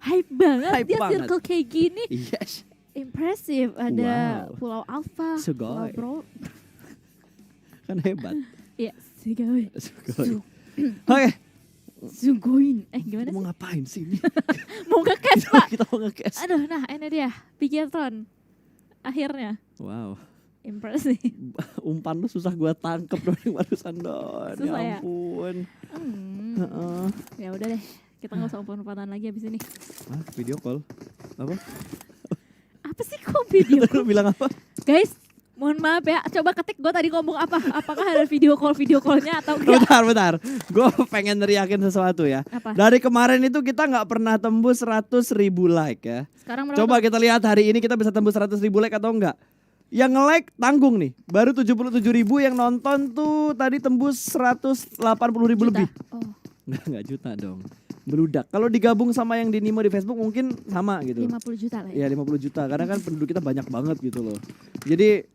hype banget Hype dia banget. circle kayak gini. Yes. Impressive. Ada Wow. Pulau Alpha, Pulau Sugoi. Bro. Kan hebat. Iya, Sugoi. Sugoi. Oke, Sugoin. Gimana kita mau sih? ngapain sih ini? Mau nge-cash, Pak. Kita mau nge-cast. Aduh, nah ini dia. Bigatron. Akhirnya. Wow. Impressive. Umpan lu susah gua tangkep dari barusan Don. Susah ya? Ya ampun. Heeh. Ya udah deh. Kita nggak usah umpan-umpan lagi abis ini. Hah, video call? Apa? Apa sih kok video? Lu bilang apa? Guys, mohon maaf ya. Coba ketik gue tadi ngomong apa? Apakah ada video callnya atau enggak? Bentar. Gue pengen neriakin sesuatu ya. Apa? Dari kemarin itu kita nggak pernah tembus 100.000 like ya. Sekarang berapa? Coba kita lihat hari ini kita bisa tembus 100.000 like atau enggak. Yang nge-like tanggung nih. Baru 77.000, yang nonton tuh tadi tembus 180.000 lebih. Oh. Enggak juta dong. Beludak. Kalau digabung sama yang di Nimo di Facebook mungkin sama gitu. 50 juta lah ya. Iya 50 juta karena kan penduduk kita banyak banget gitu loh. Jadi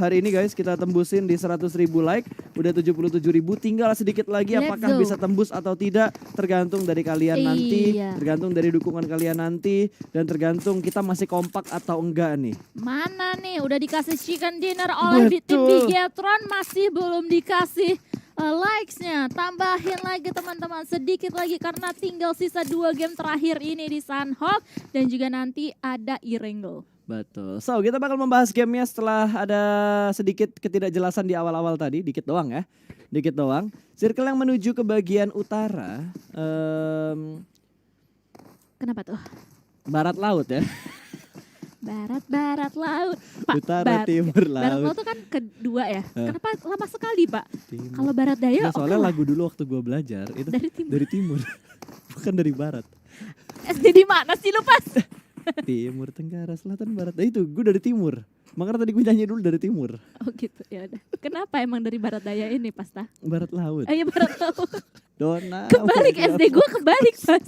hari ini guys kita tembusin di 100.000 like, udah 77.000, tinggal sedikit lagi Let's apakah go. bisa tembus atau tidak tergantung dari kalian nanti, Iya. tergantung dari dukungan kalian nanti, dan tergantung kita masih kompak atau enggak nih. Mana nih udah dikasih chicken dinner oleh tim Betul. Bigatron, masih belum dikasih likes-nya. Tambahin lagi teman-teman, sedikit lagi karena tinggal sisa 2 game terakhir ini di Sunhawk dan juga nanti ada Erangel. Betul. So kita bakal membahas gamenya setelah ada sedikit ketidakjelasan di awal-awal tadi, dikit doang ya, dikit doang. Circle yang menuju ke bagian utara, Kenapa tuh? barat laut ya. Barat laut. Pak, Utara, timur, Barat laut. laut itu kan kedua ya. Kenapa lama sekali, Pak? Timur. Kalau barat daya Nah, soalnya oke lah. lagu dulu waktu gua belajar itu Dari timur. bukan dari barat. SD di mana sih lu pas? Timur, tenggara, selatan, barat. Nah, itu gue dari timur. Makanya tadi gue nyanyi dulu dari timur. Oh gitu, ya udah. Kenapa emang dari barat daya ini, Pasta? Barat laut. Iya barat laut. Dona. Kebalik SD gue kebalik, Pas.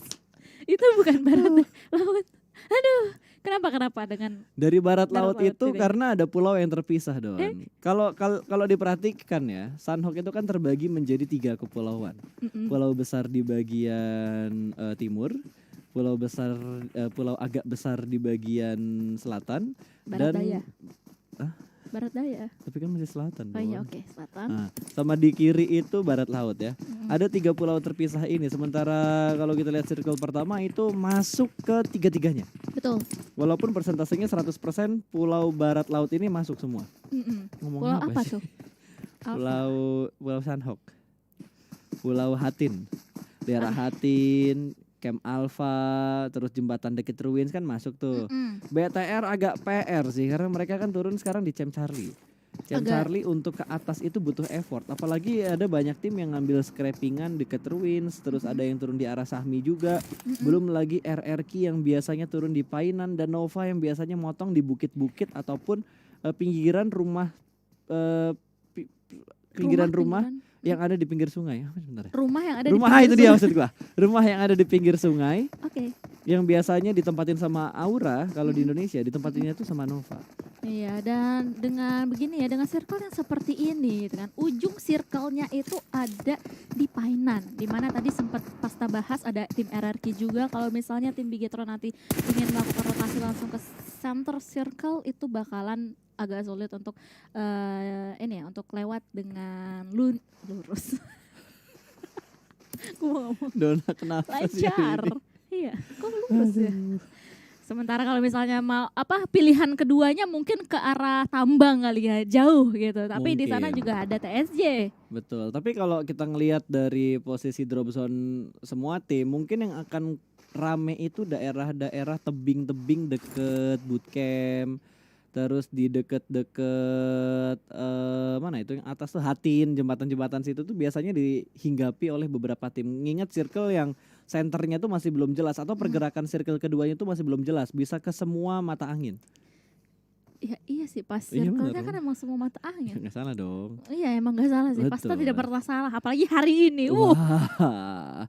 Itu bukan barat laut. Aduh, kenapa dengan Dari barat Barat laut laut itu ini. karena ada pulau yang terpisah, Don. Kalau diperhatikan ya, Sunhawk itu kan terbagi menjadi 3 kepulauan. Pulau besar di bagian timur, pulau besar pulau agak besar di bagian selatan, barat dan daya? Hah? Barat daya. tapi kan masih selatan. Oh iya, Don. oke, selatan. Nah, sama di kiri itu barat laut ya. Ada 3 pulau terpisah ini. Sementara kalau kita lihat circle pertama itu masuk ke 3-tiganya. Betul. Walaupun persentasenya 100% pulau barat laut ini masuk semua. Pulau Ngomongnya apa sih? tuh? Alpha. Pulau Sunhawk. Pulau Hatin. Daerah Hatin, Camp Alpha, terus jembatan Dekit Ruins kan masuk tuh. BTR agak PR sih karena mereka kan turun sekarang di Camp Charlie. Camp Agak. Charlie untuk ke atas itu butuh effort. Apalagi ada banyak tim yang ngambil scrapingan Dekit Ruins, terus ada yang turun di arah Sahmi juga. Belum lagi RRQ yang biasanya turun di Painan dan Nova yang biasanya motong di bukit-bukit ataupun pinggiran rumah pinggiran rumah yang ada di pinggir sungai. Apa sebentar ya? Rumah yang ada Rumah di pinggir itu dia sungai. maksud gua. Rumah yang ada di pinggir sungai Oke. yang biasanya ditempatin sama Aura kalau di Indonesia ditempatinnya tuh sama Nova. Iya, dan dengan begini ya, dengan circle yang seperti ini, dengan ujung circle-nya itu ada di Painan, dimana tadi sempat Pasta bahas ada tim RRQ juga. Kalau misalnya tim Bigetron nanti ingin melakukan rotasi langsung ke center circle itu bakalan agak sulit untuk ini ya, untuk lewat dengan lurus. Gue mau ngomong Dona kenapa sih? lancar. ini? Iya, kok lurus ya? Sementara kalau misalnya mau pilihan keduanya mungkin ke arah tambang kali ya, jauh gitu. Tapi di sana Mungkin. juga ada TSJ. Betul. Tapi kalau kita ngelihat dari posisi drop zone semua tim, mungkin yang akan rame itu daerah-daerah tebing-tebing deket bootcamp. Terus di deket-deket mana itu yang atas tuh Hatin, jembatan-jembatan situ tuh biasanya dihinggapi oleh beberapa tim. Ngingat circle yang senternya tuh masih belum jelas atau pergerakan circle keduanya tuh masih belum jelas, bisa ke semua mata angin. Ya, iya sih, pas Iya, circle-nya bener kan dong. emang semua mata angin. Nggak salah dong. Iya, emang gak salah sih. Pasta Betul. tidak pernah salah, apalagi hari ini. Wah,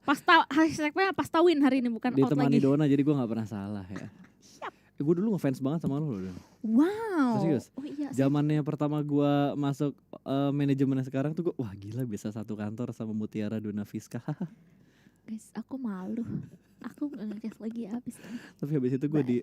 Hashtagnya Pasta win hari ini, bukan out ditemani lagi. Dona jadi gue nggak pernah salah ya. Gue dulu ngefans banget sama lo loh. Wow. Serius? Oh iya. Zamannya pertama gua masuk manajemen sekarang tuh gue wah gila bisa satu kantor sama Mutiara Dona Fiska. Guys, aku malu. Aku nggak nge-cast lagi ya abis ini. Tapi habis itu gue di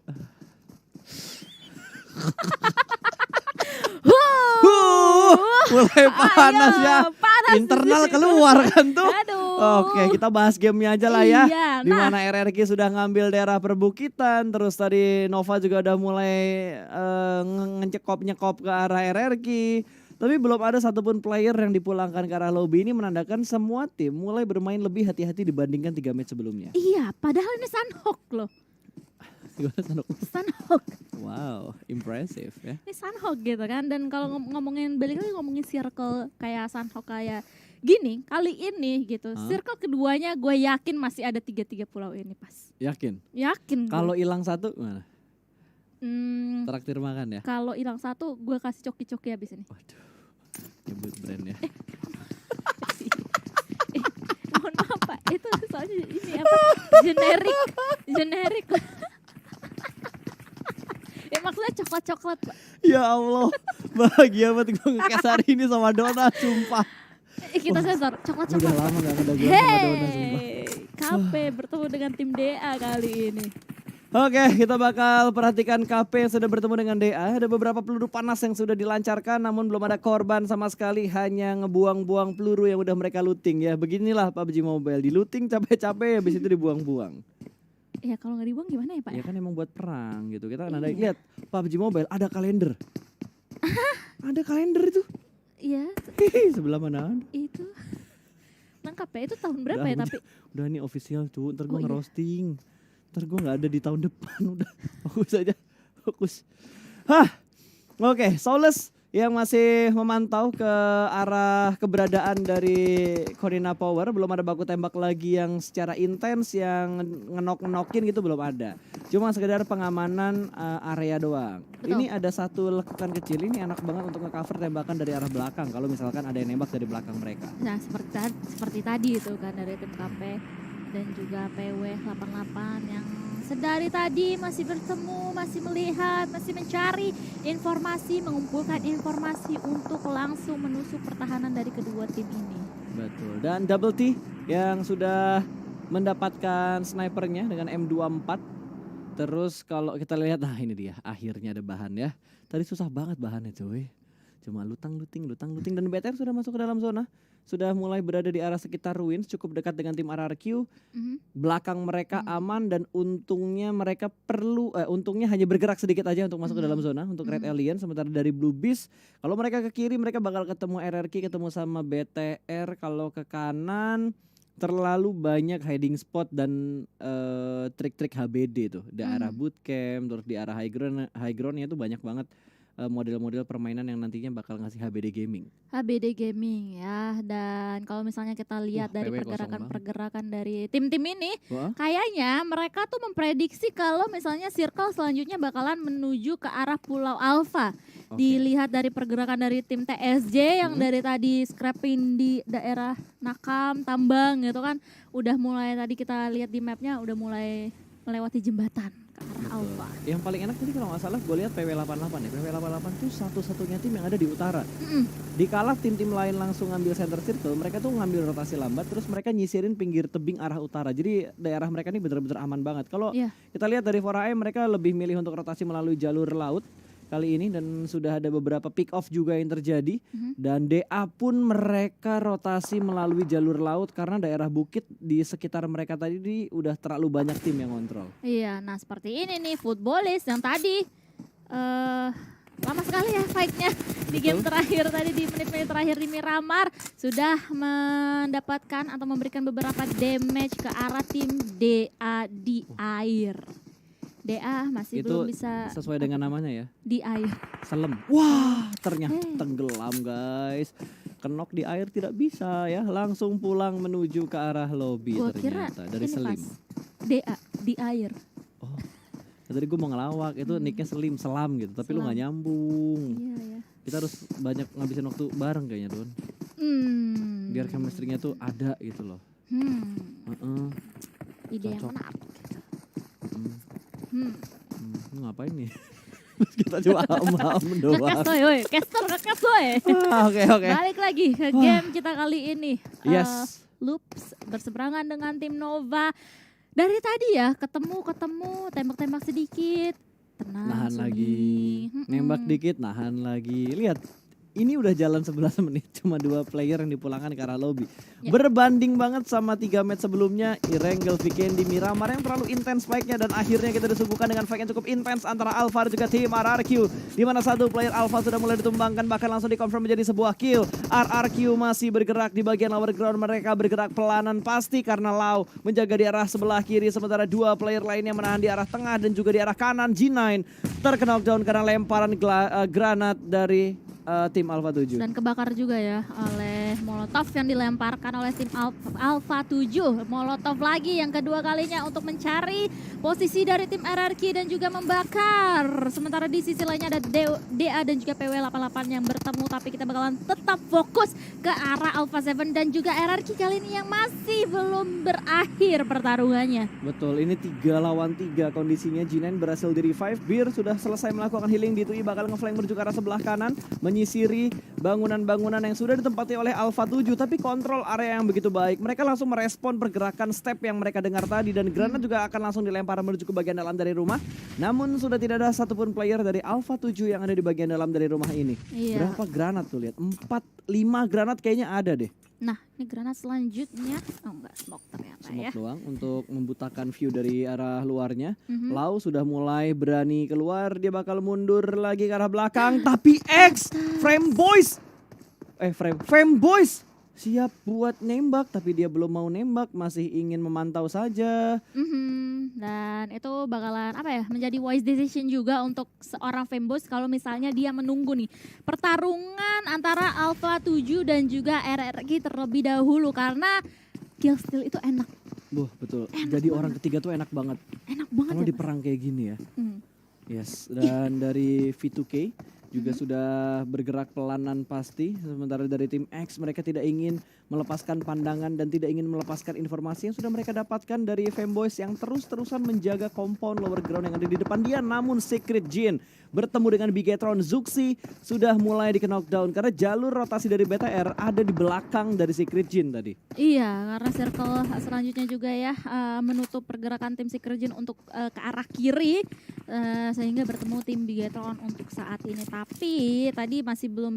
mulai panas Ayo, ya. panas Internal di situ. keluar kan tuh. Aduh. Oke, kita bahas gamenya aja lah ya. Iya, Di mana RRQ sudah ngambil daerah perbukitan, terus tadi Nova juga udah mulai nyekop ke arah RRQ. Tapi belum ada satupun player yang dipulangkan ke arah lobby. Ini menandakan semua tim mulai bermain lebih hati-hati dibandingkan 3 match sebelumnya. Iya, padahal ini Sunhawk loh. Gimana Sanok? Sunhawk. Wow, impressive ya. Ini Sunhawk gitu kan. Dan kalau ngomongin balik lagi ngomongin circle kayak Sunhawk kayak gini, kali ini gitu. Circle keduanya gue yakin masih ada 3 pulau ini pas. Yakin? Yakin. Kalau hilang satu gimana? Hmm, Traktir makan ya? kalau hilang satu gue kasih coki-coki habis ini. Waduh, nyebut brand ya. Mohon maaf Pak, itu soalnya ini apa? Generik. Ya maksudnya coklat-coklat Pak. Ya Allah, bahagia banget gue nge-cast hari ini sama Dona, sumpah. Kita sensor, Udah coklat-coklat. lama gak ada gue sama Dona, sumpah. KP bertemu dengan tim DA kali ini. Oke, kita bakal perhatikan KP yang sudah bertemu dengan DA. Ada beberapa peluru panas yang sudah dilancarkan, namun belum ada korban sama sekali. Hanya ngebuang-buang peluru yang udah mereka looting ya. Beginilah PUBG Mobile, di looting capek-capek, habis itu dibuang-buang. Ya kalau nggak dibuang gimana ya Pak? Ya kan emang buat perang gitu. Kita kan ada, Iya. lihat PUBG Mobile ada kalender. Ada kalender itu. Iya, Sebelah mana? itu. Lengkap ya, itu tahun berapa ya tapi? Udah nih official tuh, ntar gue Oh, iya. ngerosting. Ntar gue gak ada di tahun depan, udah fokus aja, fokus. Hah, oke, Soulless yang masih memantau ke arah keberadaan dari Corina Power. Belum ada baku tembak lagi yang secara intens, yang ngenok-ngenokin gitu belum ada. Cuma sekedar pengamanan area doang. Betul. Ini ada satu lekukan kecil, ini enak banget untuk nge-cover tembakan dari arah belakang. Kalau misalkan ada yang nembak dari belakang mereka. Nah seperti tadi itu kan dari tim KP dan juga PW 88 yang sedari tadi masih bertemu, masih melihat, masih mencari informasi, mengumpulkan informasi untuk langsung menusuk pertahanan dari kedua tim ini. Betul. Dan Double T yang sudah mendapatkan snipernya dengan M24. Terus kalau kita lihat, nah ini dia akhirnya ada bahan ya. Tadi susah banget bahannya cuy. Cuma lutang luting dan BTR sudah masuk ke dalam zona. Sudah mulai berada di arah sekitar ruins, cukup dekat dengan tim RRQ. Belakang mereka aman dan untungnya mereka untungnya hanya bergerak sedikit aja untuk masuk ke dalam zona untuk Red Alien. Sementara dari Blue Beast, kalau mereka ke kiri mereka bakal ketemu RRQ, ketemu sama BTR. Kalau ke kanan terlalu banyak hiding spot dan trik-trik HBD tuh. Di arah bootcamp, terus di arah high groundnya tuh banyak banget model-model permainan yang nantinya bakal ngasih HBD gaming. HBD Gaming ya, dan kalau misalnya kita lihat dari PW kosong pergerakan dari tim-tim ini, Wah. kayaknya mereka tuh memprediksi kalau misalnya circle selanjutnya bakalan menuju ke arah Pulau Alpha. Oke. Dilihat dari pergerakan dari tim TSJ yang dari tadi scrapping di daerah Nakam, Tambang gitu kan, udah mulai tadi kita lihat di mapnya udah mulai melewati jembatan ke arah Alpha. Yang paling enak tadi kalau nggak salah gue lihat PW88 ya. PW88 tuh satu-satunya tim yang ada di utara. Dikala tim-tim lain langsung ngambil center circle, mereka tuh ngambil rotasi lambat, terus mereka nyisirin pinggir tebing arah utara. Jadi daerah mereka ini benar-benar aman banget. Kalau Iya. kita lihat dari 4AM, mereka lebih milih untuk rotasi melalui jalur laut kali ini, dan sudah ada beberapa pick off juga yang terjadi. Dan DA pun mereka rotasi melalui jalur laut karena daerah bukit di sekitar mereka tadi udah terlalu banyak tim yang kontrol. Iya, nah seperti ini nih Footballist yang tadi lama sekali ya fight-nya di game terakhir tadi, di menit-menit terakhir di Miramar sudah mendapatkan atau memberikan beberapa damage ke arah tim DA di air. DA masih Itu belum bisa sesuai dengan namanya ya, di air. selem. Wah, ternyata tenggelam guys. Kenok di air tidak bisa ya, langsung pulang menuju ke arah lobby Gua kira ternyata dari ini selim. pas DA di air. Oh, tadi gue mau ngelawak itu nicknya selam gitu, tapi lu Selam. nggak nyambung. Iya ya. Kita harus banyak ngabisin waktu bareng kayaknya Don, biar chemistry-nya tuh ada gitu loh. Ide yang Cocok. menarik. Lu ngapain nih? Terus kita cuma am doang. Ngekas woy, caster ngekas woy. Oke. Balik lagi ke game kita kali ini. Yes. Loops berseberangan dengan tim Nova. Dari tadi ya ketemu tembak-tembak sedikit, tenang Nahan Sunyi. lagi, nembak dikit, nahan lagi. Lihat, ini udah jalan 11 menit, cuma 2 player yang dipulangkan ke arah lobby. Ya. Berbanding banget sama 3 match sebelumnya, Irengel, Vikendi, Miramar yang terlalu intens fight-nya, dan akhirnya kita disuguhkan dengan fight yang cukup intens antara Alpha dan juga tim RRQ. Di mana satu player Alpha sudah mulai ditumbangkan, bahkan langsung dikonfirm menjadi sebuah kill. RRQ masih bergerak di bagian lower ground, mereka bergerak pelanan pasti karena Lau menjaga di arah sebelah kiri, sementara 2 player lainnya menahan di arah tengah dan juga di arah kanan. G9 terkena knockdown karena lemparan granat dari tim Alpha 7. Dan kebakar juga ya oleh Molotov yang dilemparkan oleh tim Alpha 7. Molotov lagi yang kedua kalinya untuk mencari posisi dari tim RRQ dan juga membakar. Sementara di sisi lainnya ada DA dan juga PW88 yang bertemu, tapi kita bakalan tetap fokus ke arah Alpha 7 dan juga RRQ kali ini yang masih belum berakhir pertarungannya. Betul, ini 3 lawan 3 kondisinya. G9 berhasil di revive, Bir sudah selesai melakukan healing, di Tui bakal ngeflank menuju ke arah sebelah kanan, menyisiri bangunan-bangunan yang sudah ditempati oleh Alpha 7, tapi kontrol area yang begitu baik. Mereka langsung merespon pergerakan step yang mereka dengar tadi, dan granat juga akan langsung dilempar menuju ke bagian dalam dari rumah. Namun sudah tidak ada satupun player dari Alpha 7 yang ada di bagian dalam dari rumah ini. Iya. Berapa granat tuh, lihat, 4-5 granat kayaknya ada deh. Nah, ini granat selanjutnya, oh enggak, smoke ternyata ya. Smoke doang untuk membutakan view dari arah luarnya. Mhm. Lau sudah mulai berani keluar, dia bakal mundur lagi ke arah belakang, tapi X Frame Boys siap buat nembak, tapi dia belum mau nembak, masih ingin memantau saja. Dan itu bakalan apa ya, menjadi wise decision juga untuk seorang fanboys kalau misalnya dia menunggu nih pertarungan antara Alpha 7 dan juga RRQ terlebih dahulu, karena kill steal itu enak. Betul. Enak Jadi banget. orang ketiga tuh enak banget Enak banget kalau ya. di perang kayak gini ya. Hmm. Yes, dan dari V2K juga sudah bergerak pelanan pasti. Sementara dari tim X, mereka tidak ingin melepaskan pandangan dan tidak ingin melepaskan informasi yang sudah mereka dapatkan dari fanboys yang terus-terusan menjaga compound lower ground yang ada di depan dia. Namun Secret Jin bertemu dengan Bigetron, Zuxi sudah mulai di knockdown karena jalur rotasi dari BTR ada di belakang dari Secret Jin tadi. Iya, karena circle selanjutnya juga ya menutup pergerakan tim Secret Jin untuk ke arah kiri, sehingga bertemu tim Bigetron untuk saat ini. Tapi tadi masih belum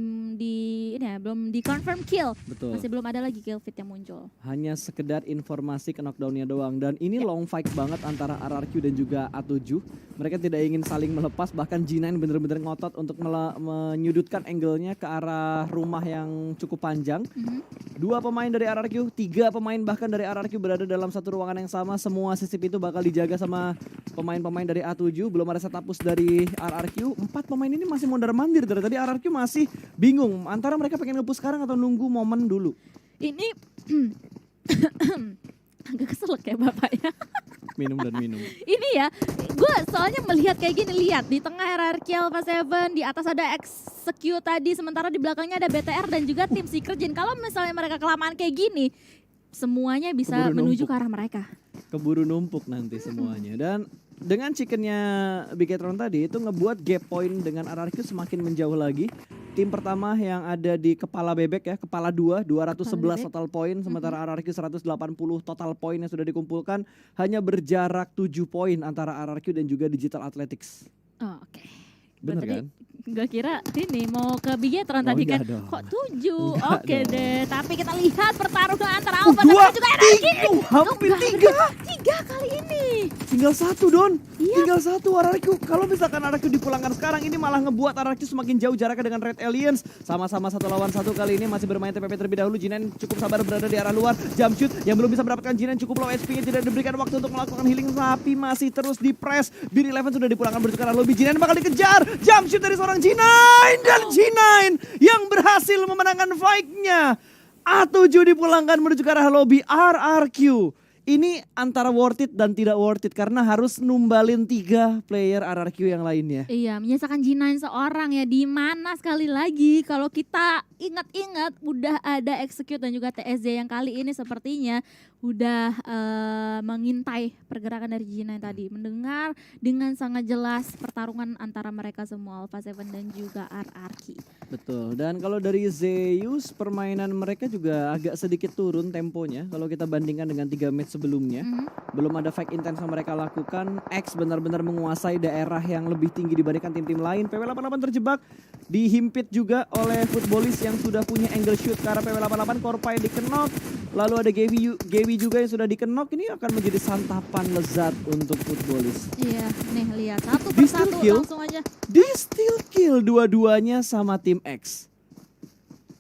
belum di confirm kill. Betul. Masih belum ada lagi kill feed yang muncul. Hanya sekedar informasi ke knockdownnya doang. Dan ini long fight banget antara RRQ dan juga A7. Mereka tidak ingin saling melepas, bahkan G9 bener-bener ngotot untuk menyudutkan angle-nya ke arah rumah yang cukup panjang. 2 pemain dari RRQ, 3 pemain bahkan dari RRQ berada dalam satu ruangan yang sama. Semua sisip itu bakal dijaga sama pemain-pemain dari A7. Belum ada setapus dari RRQ. 4 pemain ini masih mondar-mandir. Dari tadi RRQ masih bingung antara mereka pengen nge-push sekarang atau nunggu momen dulu. Ini agak keselak ya Bapak ya. Minum dan minum. Ini ya, gue soalnya melihat kayak gini, lihat di tengah RRQ Alpha 7, di atas ada Execute tadi, sementara di belakangnya ada BTR dan juga tim Secret Jin. Kalau misalnya mereka kelamaan kayak gini, semuanya bisa Keburu menuju numpuk. ke arah mereka. Keburu numpuk nanti semuanya. Dan dengan chickennya Bigetron tadi itu ngebuat gap point dengan RRQ semakin menjauh lagi. Tim pertama yang ada di kepala bebek ya, kepala 2, 211 bebek. total poin, sementara RRQ 180 total poin yang sudah dikumpulkan, hanya berjarak 7 poin antara RRQ dan juga Digital Athletics. Oh, oke. Bener Tadi kan? Gue kira ini mau ke Bigetron Oh, tadi kan. enggak dong. Kok 7? Enggak Oke dong. deh. Tapi kita lihat pertarungan antara Alpha Dua, dan juga RRQ. hampir Enggak, 3. 3 kali ini. Tinggal 1 Don. Iya. Tinggal 1 RRQ. Kalau misalkan RRQ dipulangkan sekarang, ini malah ngebuat RRQ semakin jauh jaraknya dengan Red Aliens. Sama-sama 1 lawan 1 kali ini masih bermain TPP terlebih dahulu. G9 cukup sabar berada di arah luar. Jump shoot yang belum bisa mendapatkan G9, cukup low HP-nya, tidak diberikan waktu untuk melakukan healing, tapi masih terus di press. Bir 11 sudah dipulangkan menuju ke arah lobby. G9 bakal dikejar. Jump shoot dari seorang G9 dan G9 yang berhasil memenangkan fight-nya. A7 dipulangkan menuju ke arah lobby RRQ. Ini antara worth it dan tidak worth it karena harus numbalin 3 player RRQ yang lainnya. Iya, menyisakan G9 seorang ya, di mana sekali lagi kalau kita ingat-ingat udah ada Execute dan juga TSJ yang kali ini sepertinya udah mengintai pergerakan dari G9 tadi. Mendengar dengan sangat jelas pertarungan antara mereka semua, Alpha 7 dan juga RRQ. Betul. Dan kalau dari Zeus, permainan mereka juga agak sedikit turun temponya kalau kita bandingkan dengan 3 match sebelumnya. Belum ada fight intense yang mereka lakukan. X benar-benar menguasai daerah yang lebih tinggi dibandingkan tim-tim lain. PW88 terjebak, dihimpit juga oleh Footballis yang sudah punya angle shoot ke arah PW88. Korpai dikenok, lalu ada Gaby juga yang sudah dikenok. Ini akan menjadi santapan lezat untuk Footballis. Iya, nih lihat satu Di persatu steal kill. langsung aja. Di steal kill dua-duanya sama tim X.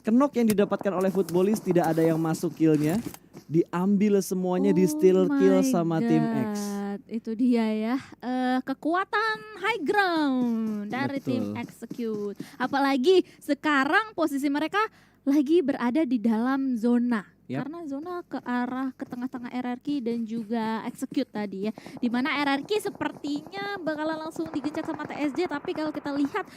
Kenok yang didapatkan oleh Footballis tidak ada yang masuk killnya. Diambil semuanya di steal kill sama tim X. Itu dia ya, kekuatan high ground dari Betul. tim Execute. Apalagi sekarang posisi mereka lagi berada di dalam zona. Yap. Karena zona ke arah ke tengah-tengah RRQ dan juga Execute tadi ya. Dimana RRQ sepertinya bakalan langsung digencet sama TSJ. Tapi kalau kita lihat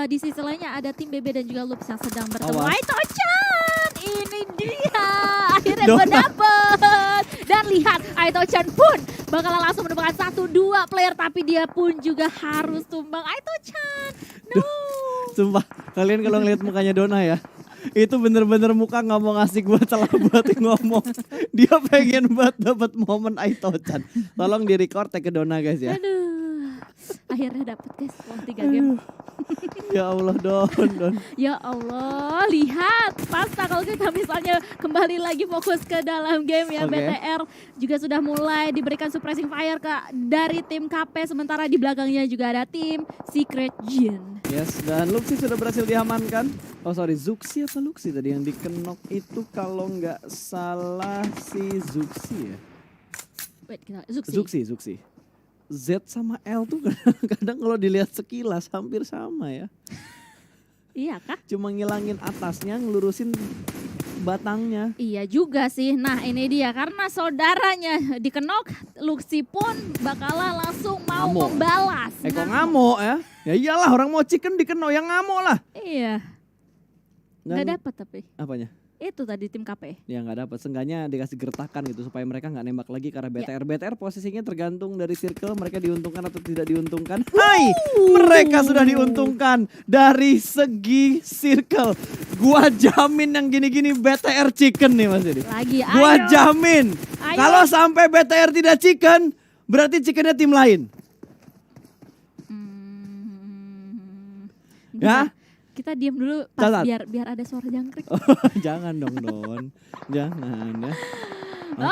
di sisi lainnya ada tim BB dan juga Loops yang sedang bertemu. Awas. Aito-chan, ini dia. Akhirnya gue Dona. dapet. Dan lihat Aito-chan pun bakalan langsung menemukan 1-2 player. Tapi dia pun juga harus tumbang. Aito-chan, no. Sumpah, kalian kalau ngeliat mukanya Dona ya, itu bener-bener muka nggak mau ngasih gue celah buat ngomong. Dia pengen banget dapat momen Aito-chan. Tolong di record tag ke Dona guys ya. Aduh, akhirnya dapet guys setelah 3 game. Ya Allah Don. Ya Allah, lihat Pasta kalau kita misalnya kembali lagi fokus ke dalam game ya. Oke. BTR juga sudah mulai diberikan suppressing fire dari tim KP. Sementara di belakangnya juga ada tim Secret Jin. Yes, dan Luxi sudah berhasil diamankan. Oh sorry, Zuxi apa Luxi tadi yang dikenok itu kalau nggak salah si Zuxi ya. Wait, kita Zuxi. Zuxi. Z sama L tuh kadang kalau dilihat sekilas hampir sama ya. Iya kah? Cuma ngilangin atasnya, ngelurusin batangnya. Iya juga sih. Nah ini dia karena saudaranya dikenok, Luxi pun bakalan langsung mau Ngamuk. membalas. Kok ngamuk ya? Ya iyalah orang mau chicken dikenok yang ngamuk lah. Iya, nggak dapat tapi. Apanya? Itu tadi tim KP. Ya nggak dapat, seenggaknya dikasih gertakan gitu supaya mereka nggak nembak lagi karena BTR. BTR posisinya tergantung dari circle, mereka diuntungkan atau tidak diuntungkan. Hai, mereka sudah diuntungkan dari segi circle. Gua jamin yang gini-gini BTR chicken nih Mas Edi. Lagi, Gua ayo. jamin Ayo. kalau sampai BTR tidak chicken, berarti chickennya tim lain. Ya? Kita diam dulu pas Catat. biar ada suara jangkrik. Jangan dong Don, jangan ya.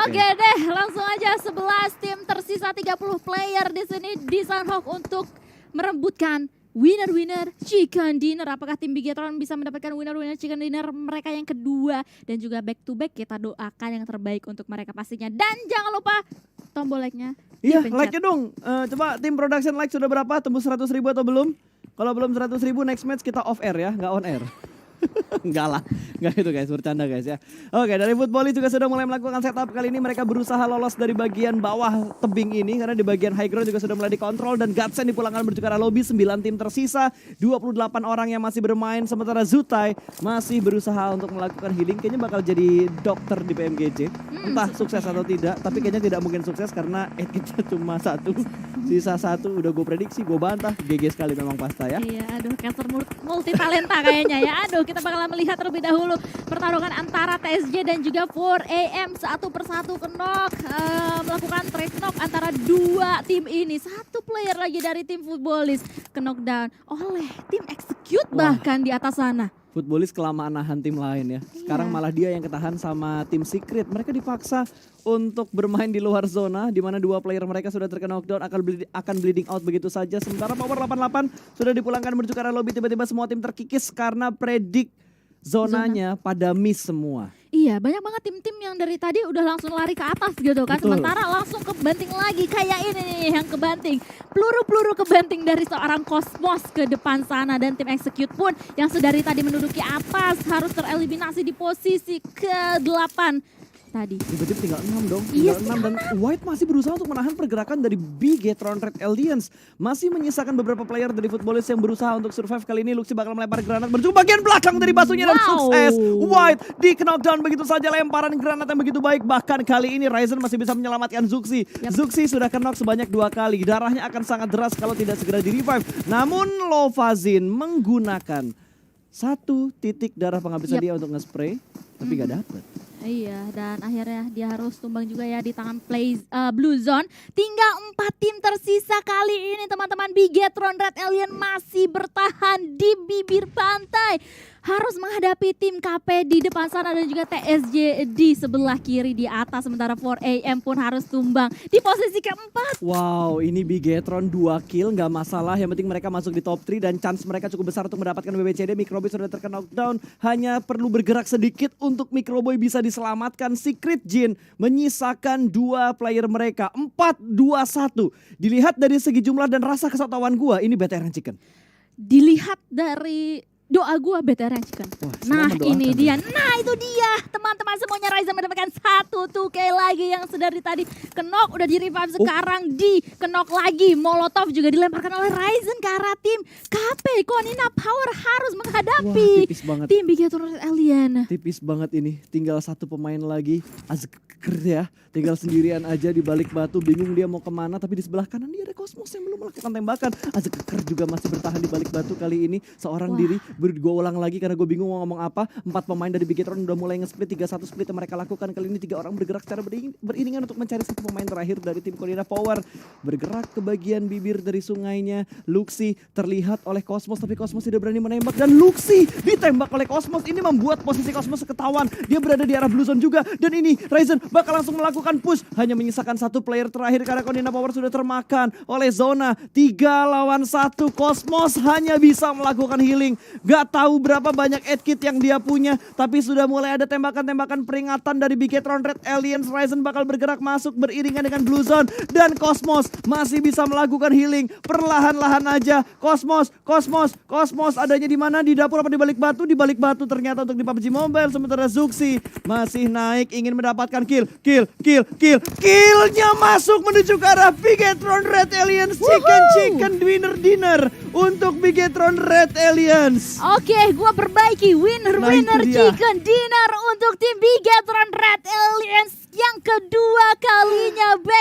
Oke deh, langsung aja 11 tim tersisa 30 player di sini di Sunhawk untuk merebutkan winner chicken dinner. Apakah tim Bigetron bisa mendapatkan winner chicken dinner mereka yang kedua dan juga back to back? Kita doakan yang terbaik untuk mereka pastinya. Dan jangan lupa tombol like-nya Iya, dipencet. like-nya dong. Coba tim production like sudah berapa? Tembus 100.000 atau belum? Kalau belum 100.000 next match kita off air ya, nggak on air. Enggak lah, enggak itu guys, bercanda guys ya. Oke, dari Footballis juga sudah mulai melakukan setup. Kali ini mereka berusaha lolos dari bagian bawah tebing ini karena di bagian high ground juga sudah mulai dikontrol dan Gatsen dipulangkan menuju ke arah lobby. 9 tim tersisa, 28 orang yang masih bermain sementara Zutai masih berusaha untuk melakukan healing. Kayaknya bakal jadi dokter di PMGC. Entah sukses atau tidak, tapi kayaknya tidak mungkin sukses karena kita cuma 1. Sisa 1 udah gue prediksi, gue bantah. GG sekali memang Pasta ya. Iya, aduh cancer multi talenta kayaknya ya. Aduh, kita bakalan melihat terlebih dahulu pertarungan antara TSJ dan juga 4AM satu persatu kenok melakukan trade knock antara dua tim ini. Satu player lagi dari tim Footballis knockdown oleh tim Execute bahkan di atas sana. Footballis kelamaan nahan tim lain ya. Sekarang malah dia yang ketahan sama tim Secret. Mereka dipaksa untuk bermain di luar zona di mana 2 player mereka sudah terkena knockdown akan bleeding out begitu saja. Sementara Power 88 sudah dipulangkan menuju ke arah lobby, tiba-tiba semua tim terkikis karena predik zonanya pada miss semua. Iya, banyak banget tim-tim yang dari tadi udah langsung lari ke atas gitu kan. Betul. Sementara langsung kebanting lagi kayak ini nih yang kebanting. Peluru-peluru kebanting dari seorang Cosmos ke depan sana. Dan tim Execute pun yang sedari tadi menduduki atas harus tereliminasi di posisi ke-8. tadi. Berarti tinggal 6 dong, Iya, tinggal 6 dan White masih berusaha untuk menahan pergerakan dari Bigetron Red Aliens. Masih menyisakan beberapa player dari Footballers yang berusaha untuk survive. Kali ini Luxi bakal melempar granat menuju bagian belakang dari basuhnya dan Wow. sukses. White di knockdown begitu saja, lemparan granat yang begitu baik. Bahkan kali ini Ryzen masih bisa menyelamatkan Zuxi. Zuxi sudah knock sebanyak 2 kali. Darahnya akan sangat deras kalau tidak segera di revive. Namun Lovazin menggunakan 1 titik darah penghabisan dia untuk nge-spray, tapi gak dapet. Iya, dan akhirnya dia harus tumbang juga ya di tangan Blue Zone. Tinggal 4 tim tersisa kali ini teman-teman. Bigetron Red Alien masih bertahan di bibir pantai. Harus menghadapi tim KP di depan sana dan juga TSJ di sebelah kiri di atas. Sementara 4AM pun harus tumbang di posisi keempat. Wow, ini Bigetron 2 kill, nggak masalah. Yang penting mereka masuk di top 3 dan chance mereka cukup besar untuk mendapatkan BBCD. Microboy sudah terkena knockdown, hanya perlu bergerak sedikit untuk Microboy bisa diselamatkan. Secret Jin menyisakan 2 player mereka, 4-2-1. Dilihat dari segi jumlah dan rasa kesatuan gua, ini BTR Chicken. Dilihat dari doa gue BTR Chicken. Wah, Nah mendoakan ini ya. dia, nah itu dia teman-teman semuanya. Ryzen mendapatkan 1 2K lagi yang sedari tadi kenok udah di revive, sekarang di kenok lagi. Molotov juga dilemparkan oleh Ryzen ke arah tim KP. Konina Power harus menghadapi Wah, tipis banget. tim Bigetron Alien. Tipis banget ini, tinggal 1 pemain lagi. Azker ya, tinggal sendirian aja di balik batu, bingung dia mau kemana. Tapi di sebelah kanan dia ada Cosmos yang belum melakukan tembakan. Azker juga masih bertahan di balik batu kali ini, seorang diri. Gue ulang lagi karena gue bingung mau ngomong apa. 4 pemain dari Bigetron udah mulai nge-split, 3-1 split yang mereka lakukan. Kali ini 3 orang bergerak secara beriringan untuk mencari 1 pemain terakhir dari tim Konina Power. Bergerak ke bagian bibir dari sungainya. Luxi terlihat oleh Cosmos, tapi Cosmos tidak berani menembak. Dan Luxi ditembak oleh Cosmos. Ini membuat posisi Cosmos ketahuan. Dia berada di arah Blue Zone juga. Dan ini Ryzen bakal langsung melakukan push. Hanya menyisakan 1 player terakhir karena Konina Power sudah termakan oleh zona. 3 lawan 1. Cosmos hanya bisa melakukan healing. Gak tahu berapa banyak edkit yang dia punya, tapi sudah mulai ada tembakan-tembakan peringatan dari Bigetron Red Aliens. Ryzen bakal bergerak masuk beriringan dengan Blue Zone dan Cosmos masih bisa melakukan healing perlahan-lahan aja. Cosmos adanya di mana? Di dapur apa di balik batu? Di balik batu ternyata untuk di PUBG Mobile. Sementara Zuxi masih naik ingin mendapatkan kill. Killnya masuk menuju ke arah Bigetron Red Aliens. Chicken dinner untuk Bigetron Red Aliens. Oke, gue perbaiki winner Nah, itu dia. chicken dinner untuk tim Bigetron Red Aliens yang kedua kalinya back